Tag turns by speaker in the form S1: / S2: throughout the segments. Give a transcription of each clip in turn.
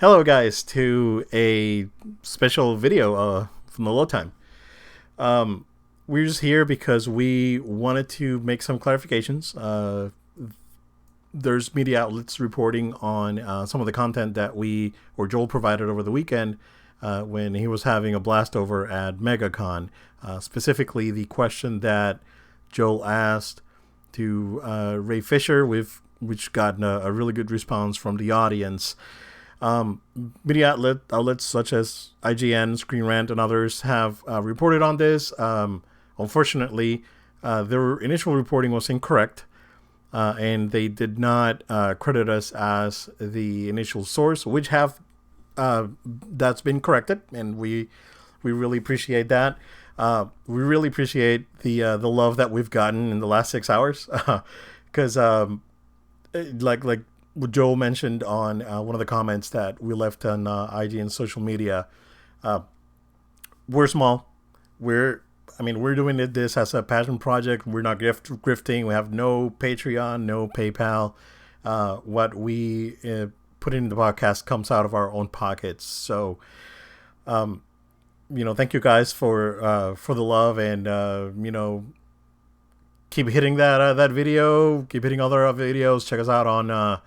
S1: Hello, guys, to a special video from the low time. Um, we're just here because we wanted to make some clarifications. There's media outlets reporting on some of the content that we or Joel provided over the weekend when he was having a blast over at MegaCon. Specifically, the question that Joel asked to Ray Fisher, with which got a really good response from the audience. Um, Media outlets such as IGN, Screen Rant, and others have reported on this. Unfortunately, their initial reporting was incorrect, and they did not credit us as the initial source, which have that's been corrected, and we really appreciate that. We really appreciate the love that we've gotten in the last 6 hours, because like what Joel mentioned on one of the comments that we left on IG and social media. Uh, we're small. We're we're doing this as a passion project. We're not grifting. We have no Patreon, no PayPal. What we put in the podcast comes out of our own pockets. So, thank you guys for the love, and keep hitting that video. Keep hitting other videos. Check us out on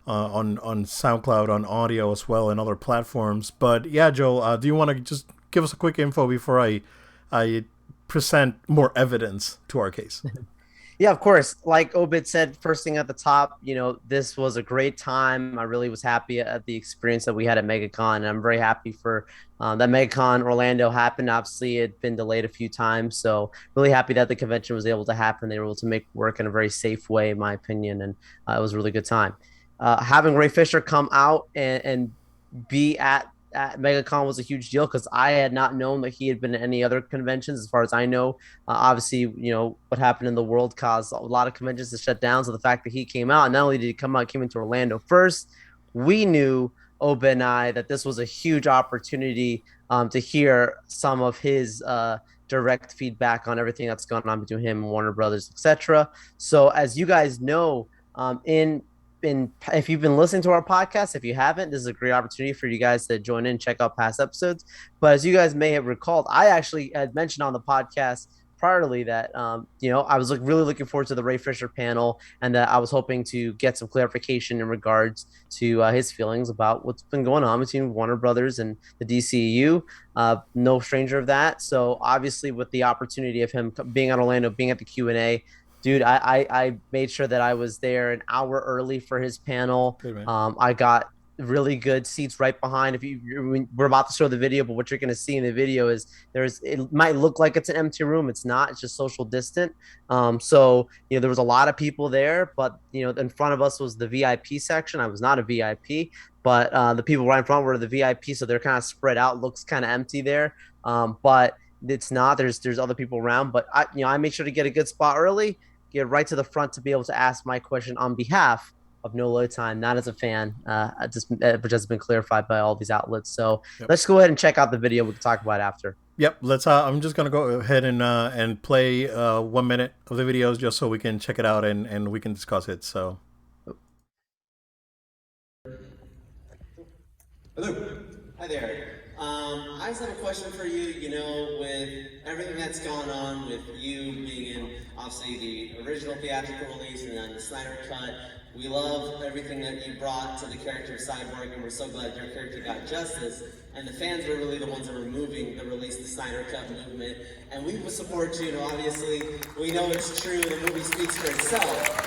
S1: SoundCloud, on audio as well, and other platforms. But yeah, Joel, do you want to just give us a quick info before I present more evidence to our case?
S2: Yeah, of course. Like Obid said, first thing at the top, this was a great time. I really was happy at the experience that we had at MegaCon, and I'm very happy for that MegaCon Orlando happened. Obviously, it had been delayed a few times, so really happy that the convention was able to happen. They were able to make work in a very safe way, in my opinion, and it was a really good time. Having Ray Fisher come out and be at MegaCon was a huge deal because I had not known that he had been at any other conventions. As far as I know, obviously, what happened in the world caused a lot of conventions to shut down. So the fact that he came out, not only did he come out, came into Orlando first, we knew Oba and I that this was a huge opportunity to hear some of his direct feedback on everything that's gone on between him and Warner Brothers, etc. So as you guys know, in if you've been listening to our podcast, if you haven't, this is a great opportunity for you guys to join in, check out past episodes. But as you guys may have recalled, I actually had mentioned on the podcast priorly that I was really looking forward to the Ray Fisher panel, and that I was hoping to get some clarification in regards to his feelings about what's been going on between Warner Brothers and the DCEU. No stranger of that. So obviously, with the opportunity of him being at Orlando, being at the Q&A, dude, I made sure that I was there an hour early for his panel.
S1: Good man.
S2: I got really good seats right behind. We're about to show the video, but what you're going to see in the video is it might look like it's an empty room. It's not. It's just social distant. So there was a lot of people there, but in front of us was the VIP section. I was not a VIP, but the people right in front were the VIP, so they're kind of spread out. Looks kind of empty there, but it's not. There's other people around, but I make sure to get a good spot early, get right to the front to be able to ask my question on behalf of No Load Time, not as a fan, which has been clarified by all these outlets. So
S1: Yep.
S2: let's go ahead and check out the video. We can talk about it after.
S1: Yep. Let's. I'm just gonna go ahead and play 1 minute of the videos just so we can check it out and we can discuss it. So.
S3: Hello. Hi there. I just have a question for you. With everything that's gone on with you being in, obviously, the original theatrical release and then the Snyder Cut, we love everything that you brought to the character of Cyborg, and we're so glad your character got justice. And the fans were really the ones that were moving the release, the Snyder Cut movement. And we will support you. Obviously, we know it's true. The movie speaks for itself.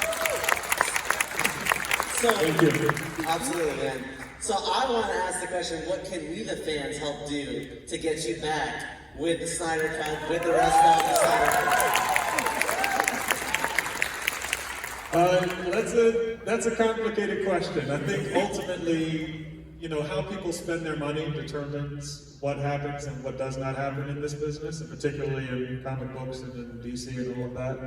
S3: So, thank you. Absolutely, man. So I want to ask the question, what can we, the fans, help do to get you back with the Snyder Cut, with the rest of the
S4: Snyder Cut? That's a complicated question. I think ultimately, how people spend their money determines what happens and what does not happen in this business, and particularly in comic books and in DC and all of that.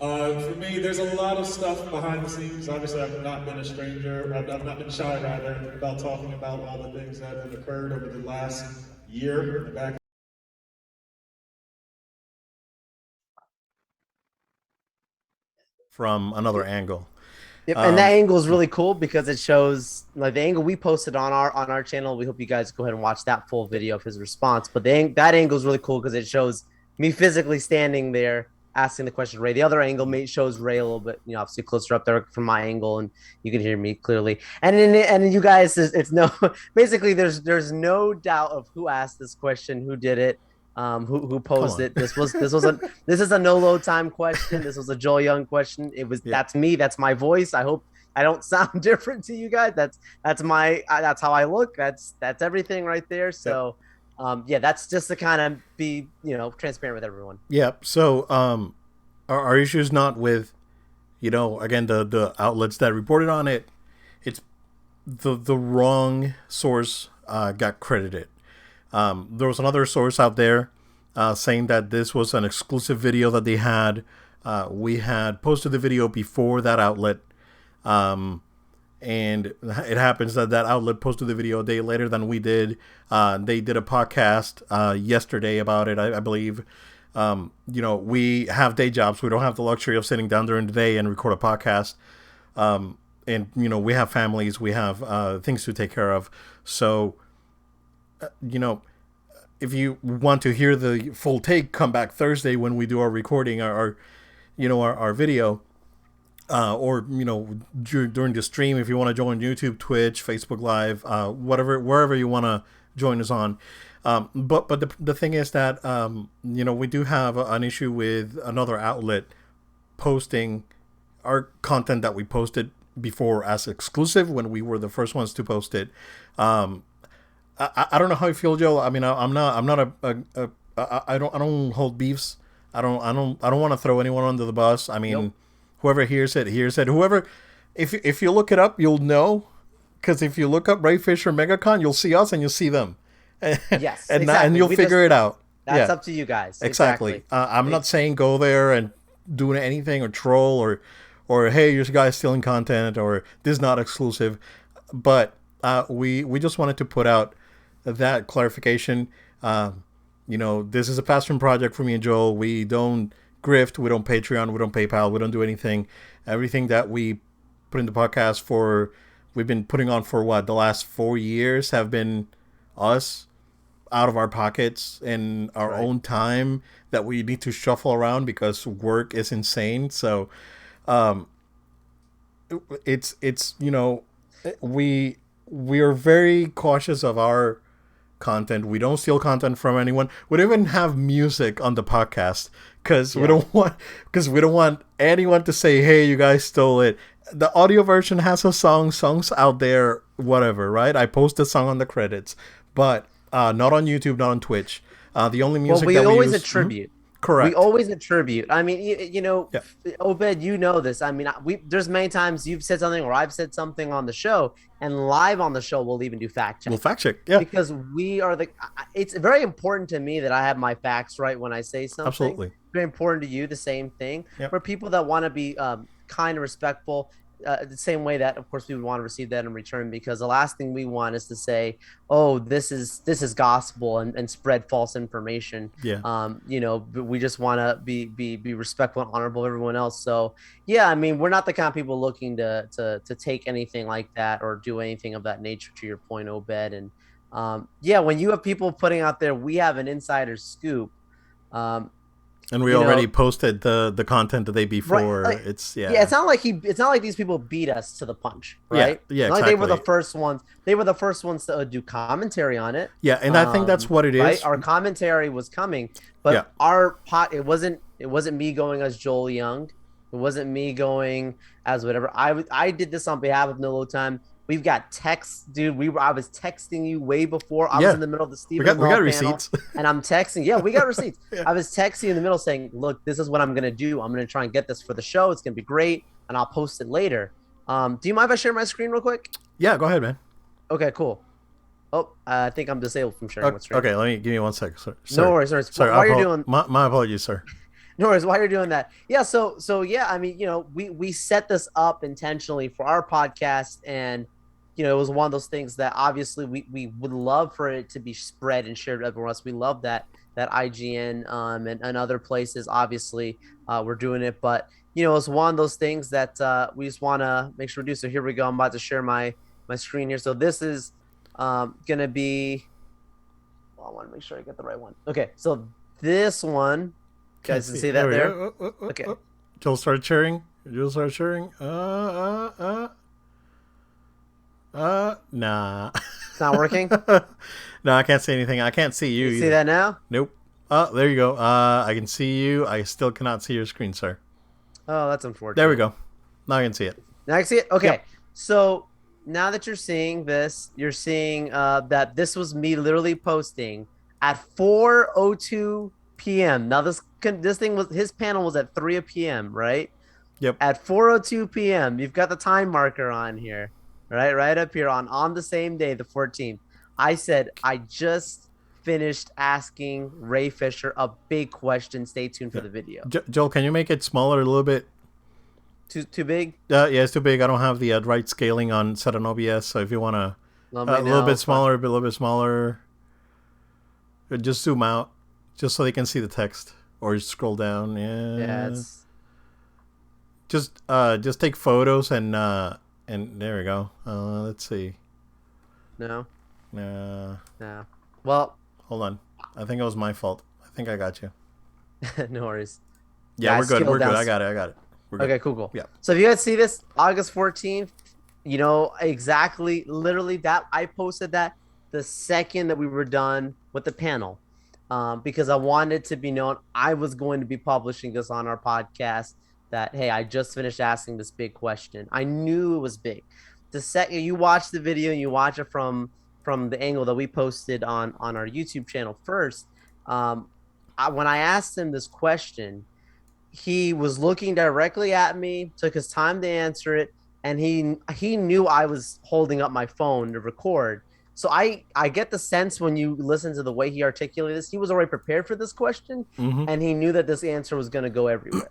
S4: For me, there's a lot of stuff behind the scenes. Obviously, I've not been a stranger, I've not been shy, rather, about talking about all the things that have occurred over the last year. Back
S1: From another angle.
S2: Yep, and that angle is really cool because it shows like the angle we posted on our channel. We hope you guys go ahead and watch that full video of his response. But that angle is really cool because it shows me physically standing there asking the question to Ray. The other angle shows Ray a little bit, obviously closer up there from my angle, and you can hear me clearly. And you guys, it's no basically there's no doubt of who asked this question, who did it. Who posed it? This is a no load time question. This was a Joel Young question. That's me. That's my voice. I hope I don't sound different to you guys. That's how I look. That's everything right there. So, that's just to kind of be transparent with everyone.
S1: Yeah. So, our issue is not with, again the outlets that reported on it. It's the wrong source got credited. There was another source out there saying that this was an exclusive video that they had. We had posted the video before that outlet. And it happens that outlet posted the video a day later than we did. They did a podcast yesterday about it, I believe. We have day jobs. We don't have the luxury of sitting down during the day and record a podcast. And, we have families. We have things to take care of. So... if you want to hear the full take, come back Thursday when we do our recording, our video, or during the stream. If you want to join YouTube, Twitch, Facebook Live, wherever you want to join us on. But the thing is that we do have an issue with another outlet posting our content that we posted before as exclusive when we were the first ones to post it. I don't know how you feel, Joe. I mean, I'm not I don't hold beefs. I don't want to throw anyone under the bus. I mean, nope. Whoever hears it. Whoever, if you look it up, you'll know. Because if you look up Ray Fisher MegaCon, you'll see us and you'll see them.
S2: Yes,
S1: and
S2: exactly.
S1: And you'll figure it out.
S2: That's up to you guys.
S1: Exactly. I'm not saying go there and do anything or troll or hey, your guy's stealing content or this is not exclusive. But we just wanted to put out that clarification. This is a passion project for me and Joel. We don't grift, we don't Patreon, we don't PayPal, we don't do anything. Everything that we put in the podcast we've been putting on for the last 4 years have been us out of our pockets and our own time that we need to shuffle around because work is insane. So it's we are very cautious of our content. We don't steal content from anyone. We don't even have music on the podcast because we don't want anyone to say, hey, you guys stole it. The audio version has a songs out there, whatever, right? I post a song on the credits, but not on YouTube, not on Twitch. The only music
S2: we
S1: that we
S2: always
S1: use,
S2: attribute.
S1: Correct.
S2: We always attribute. I mean, Obed, you know this. I mean, there's many times you've said something or I've said something on the show, and live on the show we'll even do fact check.
S1: We'll fact check, yeah.
S2: Because we are it's very important to me that I have my facts right when I say something.
S1: Absolutely.
S2: Very important to you, the same thing.
S1: Yep.
S2: For people that want to be kind and respectful, the same way that, of course, we would want to receive that in return, because the last thing we want is to say, oh, this is gospel and spread false information.
S1: Yeah.
S2: But we just want to be respectful and honorable of everyone else. So yeah, I mean, we're not the kind of people looking to take anything like that or do anything of that nature, to your point, Obed. And when you have people putting out there, we have an insider scoop.
S1: And we already posted the content the day before. Right, it's
S2: not like these people beat us to the punch, right?
S1: Yeah,
S2: exactly.
S1: Like
S2: they were the first ones. They were the first ones to do commentary on it.
S1: Yeah, and I think that's what it is.
S2: Right? Our commentary was coming, but it wasn't me going as Joel Young. It wasn't me going as whatever. I did this on behalf of No Load Time. We've got texts, dude. I was texting you way before. I was in the middle of the Stephen
S1: we got
S2: panel,
S1: receipts.
S2: and I'm texting. Yeah, we got receipts. I was texting you in the middle saying, look, this is what I'm going to do. I'm going to try and get this for the show. It's going to be great, and I'll post it later. Do you mind if I share my screen real quick?
S1: Yeah, go ahead, man.
S2: Okay, cool. Oh, I think I'm disabled from sharing my screen.
S1: Okay, give me 1 second. Sorry.
S2: No worries. Sorry.
S1: While you're doing my apologies, sir.
S2: No worries. While you're doing that, yeah. So yeah. I mean, we set this up intentionally for our podcast, and it was one of those things that obviously we would love for it to be spread and shared with everyone else. We love that. that IGN and other places, obviously, we're doing it. But, it's one of those things that we just want to make sure we do. So here we go. I'm about to share my screen here. So this is going to be, I want to make sure I get the right one. Okay. So this one, you guys can see that there? Okay.
S1: Joel started sharing. Nah.
S2: It's not working?
S1: No, I can't see anything. I can't see you.
S2: You see that now?
S1: Nope. Oh, there you go. I can see you. I still cannot see your screen, sir.
S2: Oh, that's unfortunate.
S1: There we go. Now I can see it.
S2: Now I can see it? Okay.
S1: Yep.
S2: So now that you're seeing this, you're seeing that this was me literally posting at 4:02 p.m. Now this thing was, his panel was at 3 p.m., right?
S1: Yep.
S2: At 4:02 p.m. You've got the time marker on here, right up here on the same day, the 14th. I said, I just finished asking Ray Fisher a big question. Stay tuned for the video.
S1: Joel, can you make it smaller a little bit?
S2: Too big?
S1: Yeah, it's too big. I don't have the right scaling set on OBS. So if you want to a little bit smaller, just zoom out, just so they can see the text, or just scroll down. Yeah. Just take photos and there we go. Let's see.
S2: No.
S1: No.
S2: Well,
S1: hold on. I think it was my fault. I think I got you.
S2: No worries.
S1: Yeah, we're good. I got it.
S2: Okay, cool.
S1: Yeah.
S2: So if you guys see this, August 14th, exactly, literally that I posted that the second that we were done with the panel, because I wanted to be known. I was going to be publishing this on our podcast that, hey, I just finished asking this big question. I knew it was big. The second you watch the video and you watch it from the angle that we posted on our YouTube channel first, when I asked him this question, he was looking directly at me, took his time to answer it, and he knew I was holding up my phone to record. So I get the sense when you listen to the way he articulated this, he was already prepared for this question, and he knew that this answer was going to go everywhere.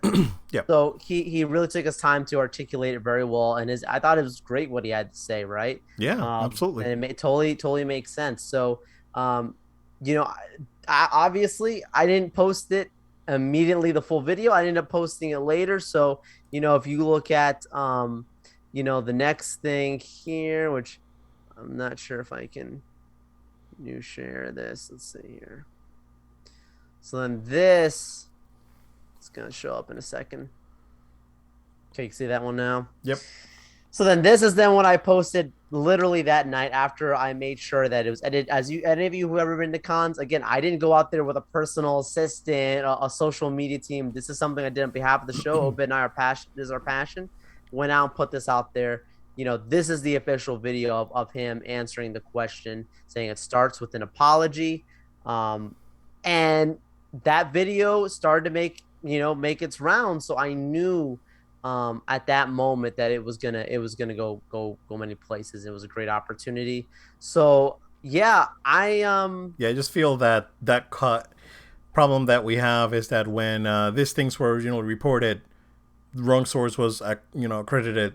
S1: Yeah.
S2: So he really took his time to articulate it very well, and I thought it was great what he had to say, right?
S1: Yeah, absolutely.
S2: And it totally makes sense. So, obviously I didn't post it immediately, the full video. I ended up posting it later. So, if you look at, the next thing here, which I'm not sure if I can new share this. Let's see here. So then this is going to show up in a second. Okay, you can see that one now?
S1: Yep.
S2: So then this is then what I posted literally that night after I made sure that it was edited. Any of you who ever been to cons, again, I didn't go out there with a personal assistant, a social media team. This is something I did on behalf of the show. Obed and I are passion. This is our passion. Went out and put this out there. This is the official video of him answering the question, saying it starts with an apology. And that video started to make its round. So I knew at that moment that it was gonna go many places. It was a great opportunity. So yeah, I
S1: just feel that cut problem that we have is that when these things were originally reported, the wrong source was accredited.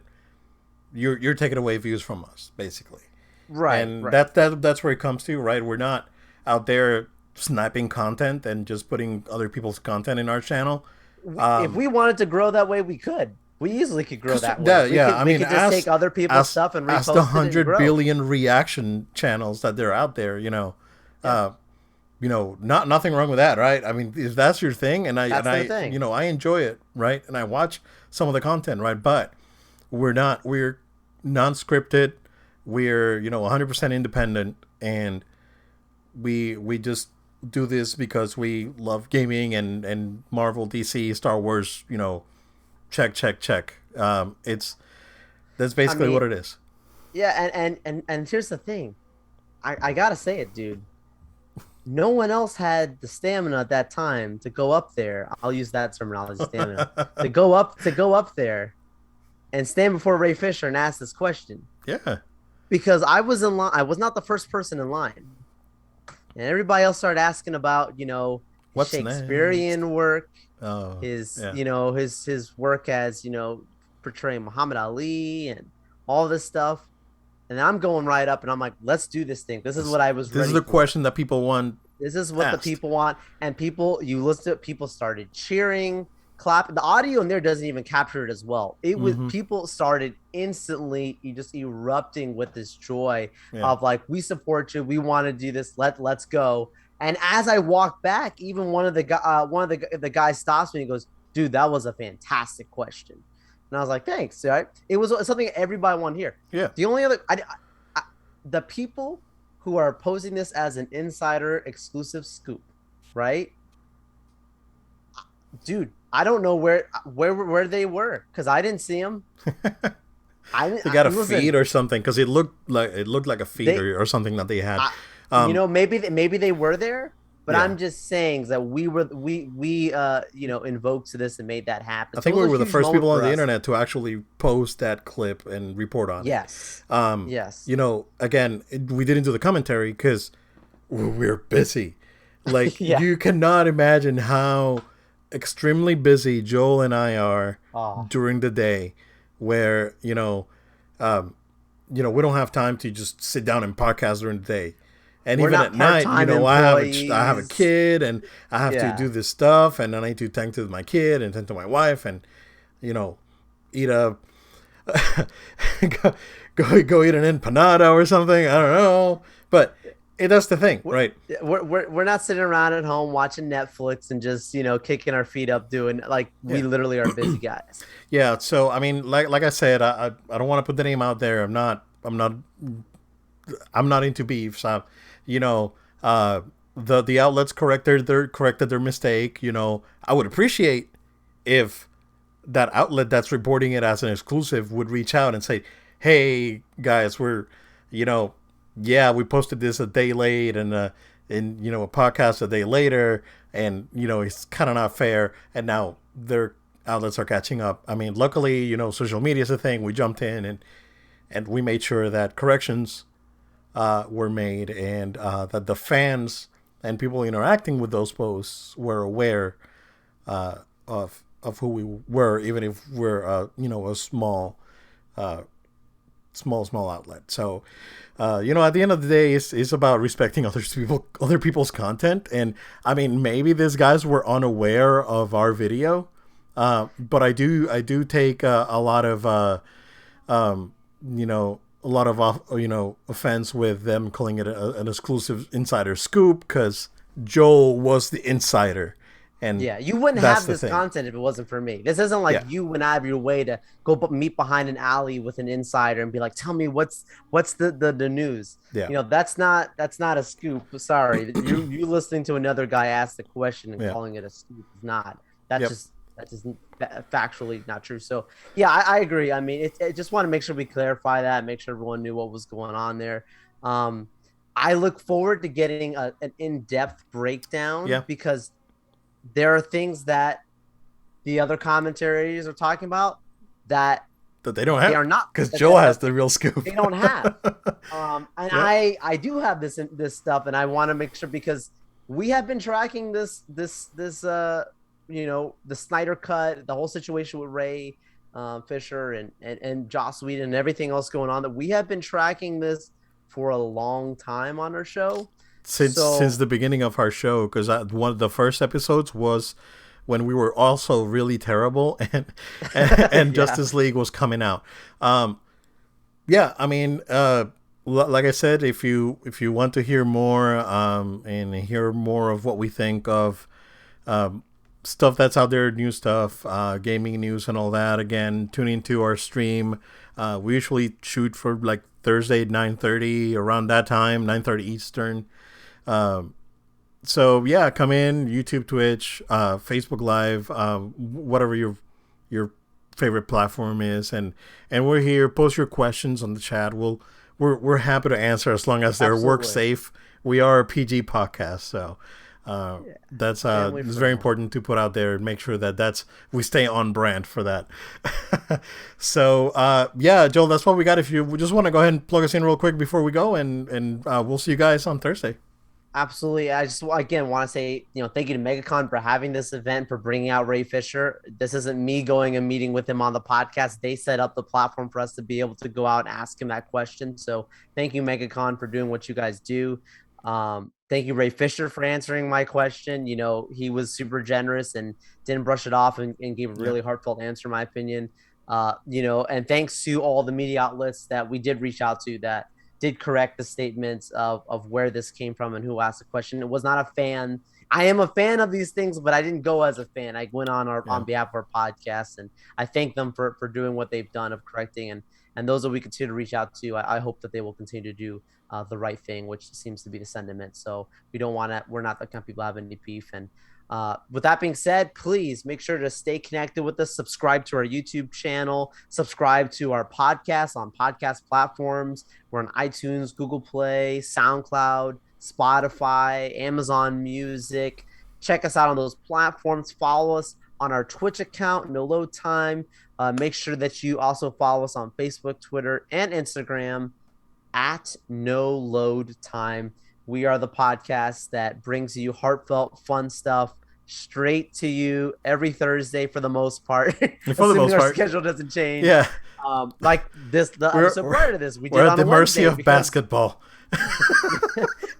S1: You're taking away views from us, basically.
S2: Right.
S1: And that's where it comes to, right? We're not out there sniping content and just putting other people's content in our channel.
S2: If we wanted to grow that way, we could. We easily could grow that way. We could just take other people's stuff and repost
S1: it. The 100 billion reaction channels that they're out there, nothing wrong with that, right? I mean, if that's your thing, and I enjoy it, right? And I watch some of the content, right? But we're non-scripted. We're 100% independent, and we just do this because we love gaming and Marvel, DC, Star Wars. Check. That's basically what it is.
S2: Yeah, and here's the thing, I gotta say it, dude. No one else had the stamina at that time to go up there. I'll use that terminology, stamina, to go up there and stand before Ray Fisher and ask this question.
S1: Yeah.
S2: Because I was in line. I was not the first person in line. And everybody else started asking about,
S1: what's
S2: Shakespearean
S1: next?
S2: Work.
S1: His
S2: work as, portraying Muhammad Ali and all this stuff. And I'm going right up and I'm like, let's do this thing. This is what I was ready
S1: This is the
S2: for.
S1: question that people want
S2: This is what the
S1: asked.
S2: people want. And people, you listen to it, people started cheering, clapping. The audio in there doesn't even capture it as well. It was people started instantly just erupting with this joy of like, we support you, we want to do this, let's go. And as I walk back, even one of the guys stops me and goes, "Dude, that was a fantastic question." And I was like, "Thanks." Right? It was something everybody wanted to hear.
S1: Yeah.
S2: The only other, the people who are posing this as an insider exclusive scoop, right? Dude, I don't know where they were because I didn't see them.
S1: They got a feed or something because it looked like a feed or something that they had.
S2: Maybe they were there, but I'm just saying that we invoked to this and made that happen.
S1: I think we were the first people on the internet to actually post that clip and report on it.
S2: Yes.
S1: Yes. Again, we didn't do the commentary because we're busy. Like you cannot imagine how extremely busy Joel and I are during the day, where we don't have time to just sit down and podcast during the day. And we're even at night, I have a kid and I have to do this stuff, and I need to tend to my kid and tend to my wife, and eat a go eat an empanada or something. I don't know, but that's the thing, right?
S2: We're not sitting around at home watching Netflix and just kicking our feet up doing we literally are busy guys.
S1: Yeah, so I mean, like I said, I don't want to put the name out there. I'm not into beef. So, the outlets corrected their mistake. I would appreciate if that outlet that's reporting it as an exclusive would reach out and say, "Hey guys, we posted this a day late and a podcast a day later, and it's kind of not fair." And now their outlets are catching up. I mean, luckily, social media is a thing. We jumped in and we made sure that corrections were made, and that the fans and people interacting with those posts were aware of who we were, even if we're a small outlet. So at the end of the day, it's about respecting other people's content. And I mean, maybe these guys were unaware of our video, but I do take a lot of offense with them calling it an exclusive insider scoop, because Joel was the insider. And
S2: you wouldn't have this content if it wasn't for me. This isn't like you went out of your way to go meet behind an alley with an insider and be like, "Tell me what's the news."
S1: Yeah.
S2: That's not a scoop. Sorry, you listening to another guy ask the question and calling it a scoop is not. That's just factually not true. So I agree. I mean, it just want to make sure we clarify that, make sure everyone knew what was going on there. I look forward to getting an in-depth breakdown because there are things that the other commentaries are talking about that
S1: they don't have.
S2: They are not,
S1: because Joel has the real scoop.
S2: They don't have. I do have this stuff, and I want to make sure, because we have been tracking this the Snyder cut, the whole situation with Ray Fisher and Joss Whedon and everything else going on, that we have been tracking this for a long time on our show.
S1: Since the beginning of our show, because one of the first episodes was when we were also really terrible, and Justice League was coming out. I mean, like I said, if you want to hear more and hear more of what we think of stuff that's out there, new stuff, gaming news and all that, again, tune into our stream. We usually shoot for like Thursday at 9:30, around that time, 9:30 Eastern. So come in, YouTube, Twitch, Facebook Live, whatever your favorite platform is, and we're here. Post your questions on the chat. We're happy to answer, as long as they're work safe. We are a PG podcast, so that's it's very important to put out there and make sure that we stay on brand for that. So Joel, that's what we got. If you just want to go ahead and plug us in real quick before we go, and we'll see you guys on Thursday.
S2: Absolutely. I just again want to say, thank you to MegaCon for having this event, for bringing out Ray Fisher. This isn't me going and meeting with him on the podcast. They set up the platform for us to be able to go out and ask him that question. So thank you, MegaCon, for doing what you guys do. Thank you, Ray Fisher, for answering my question. You know, he was super generous and didn't brush it off and gave a really heartfelt answer, in my opinion. You know, and thanks to all the media outlets that we did reach out to that did correct the statements of where this came from and who asked the question. It was not a fan. I am a fan of these things, but I didn't go as a fan. I went on behalf of our podcast, and I thank them for doing what they've done of correcting, and those that we continue to reach out to. I hope that they will continue to do the right thing, which seems to be the sentiment. So we're not the kind of people that have any beef. And with that being said, please make sure to stay connected with us. Subscribe to our YouTube channel. Subscribe to our podcast on podcast platforms. We're on iTunes, Google Play, SoundCloud, Spotify, Amazon Music. Check us out on those platforms. Follow us on our Twitch account, No Load Time. Make sure that you also follow us on Facebook, Twitter, and Instagram at No Load Time. We are the podcast that brings you heartfelt, fun stuff straight to you every Thursday for the most part.
S1: For the most part,
S2: our schedule doesn't change.
S1: Yeah.
S2: Like this, the episode prior to this,
S1: we're at the mercy of basketball.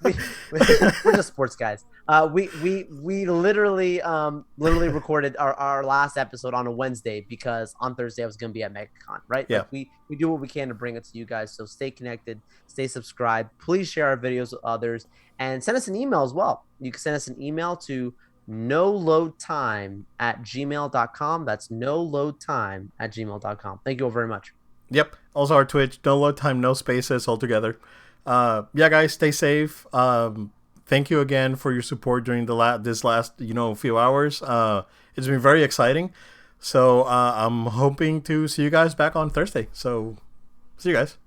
S2: We're just sports guys. We literally recorded our last episode on a Wednesday because on Thursday I was going to be at MegaCon, right?
S1: Yeah.
S2: Like we do what we can to bring it to you guys. So stay connected, stay subscribed. Please share our videos with others and send us an email as well. You can send us an email to noloadtime@gmail.com. That's noloadtime@gmail.com. Thank you all very much.
S1: Yep. Also our Twitch, No Load Time, no spaces altogether. Yeah, guys, stay safe. Thank you again for your support during this last few hours. It's been very exciting. So I'm hoping to see you guys back on Thursday. So see you guys.